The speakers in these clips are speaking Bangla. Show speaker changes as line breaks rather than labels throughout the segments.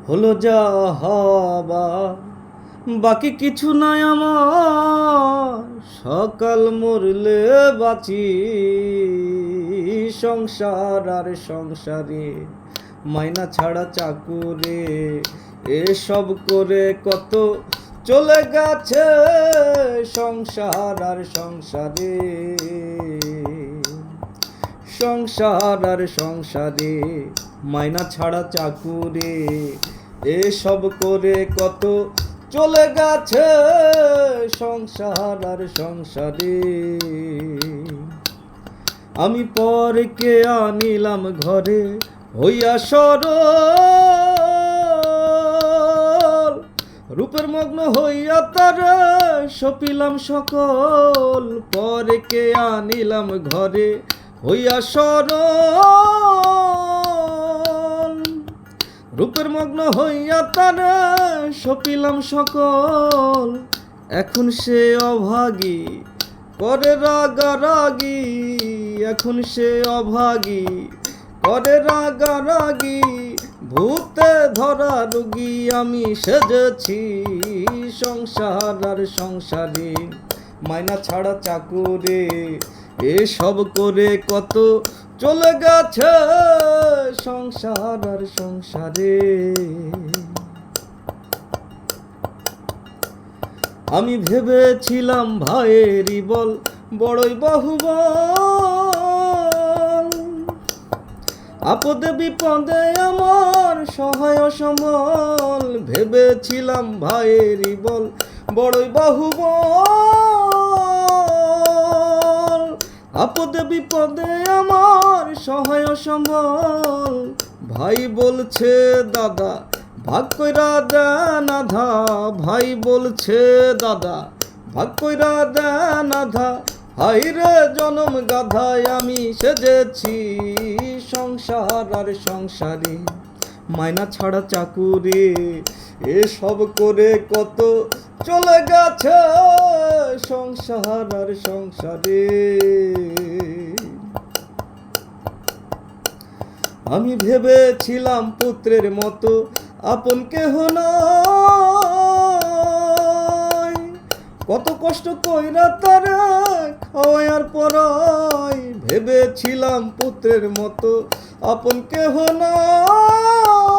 হলো যা হবার, বাকি কিছু নাই আমার। সকাল মরলে বাঁচি, সংসার আর সংসারে মাইনা ছাড়া চাকুরে এসব করে কত চলে গেছে সংসার আর সংসারে। সংসার আর সংসারে মাইনা ছাড়া চাকুরে এসব করে কত চলে গেছে সংসার আর সংসারে। আমি পরকে আনিলাম ঘরে হইয়া সরল, রূপের মগ্ন হইয়া তারে সপিলাম সকল। পরকে আনিলাম ঘরে হইয়া সরল, রূপের মগ্ন হইয়া তারে সপিলাম সকল। এখন সে অভাগী করে রাগারাগি, এখন সে অভাগী করে রাগারাগি। ভূতে ধরা রোগী আমি সেজেছি সংসার আর সংসারে মাইনা ছাড়া চাকুরে এসব করে কত চলে গেছে সংসার আর সংসারে। আমি ভেবেছিলাম ভাইয়েরই বল বড়ই বাহুবল, আপদে বিপদে আমার সহায় সমল। ভেবেছিলাম ভাইয়েরই বল বড়ই বাহুবল, আপদে বিপদে আমার সহায় সম্বল। ভাই বলছে দাদা ভাগ কইরা দেন আধা, ভাই বলছে দাদা ভাগ কইরা দেন আধা। হাই রে জনম গাধায় আমি সেজেছি সংসার আর সংসারে মাইনা ছাড়া চাকুরে এসব করে কত চলে গেছে সংসার আর সংসারে। আমি ভেবেছিলাম পুত্রের মতো আপন কেহ নাই, কত কষ্ট কইরা তারা খাওয়ার পরাই। ভেবেছিলাম পুত্রের মতো আপন কেহ নাই,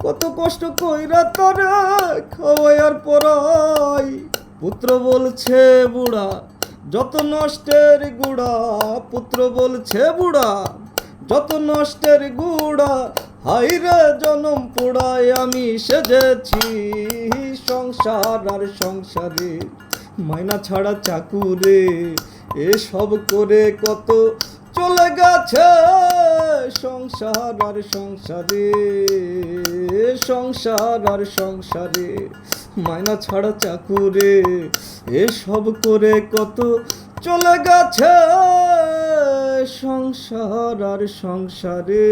কত কষ্ট কইরা তারা খাওয়ার পরাই। পুত্র বলছে বুড়া যত নষ্টের গুড়া, পুত্র বলছে বুড়া যত নষ্টের গুড়া। হাই রে জনম পোড়ায় আমি সেজেছি সংসার আর সংসারে মাইনা ছাড়া চাকুরে এসব করে কত চলে গেছে সংসার আর সংসারে। সংসার আর সংসারে মাইনা ছাড়া চাকুরে এসব করে কত চলে গেছে সংসার আর সংসারে।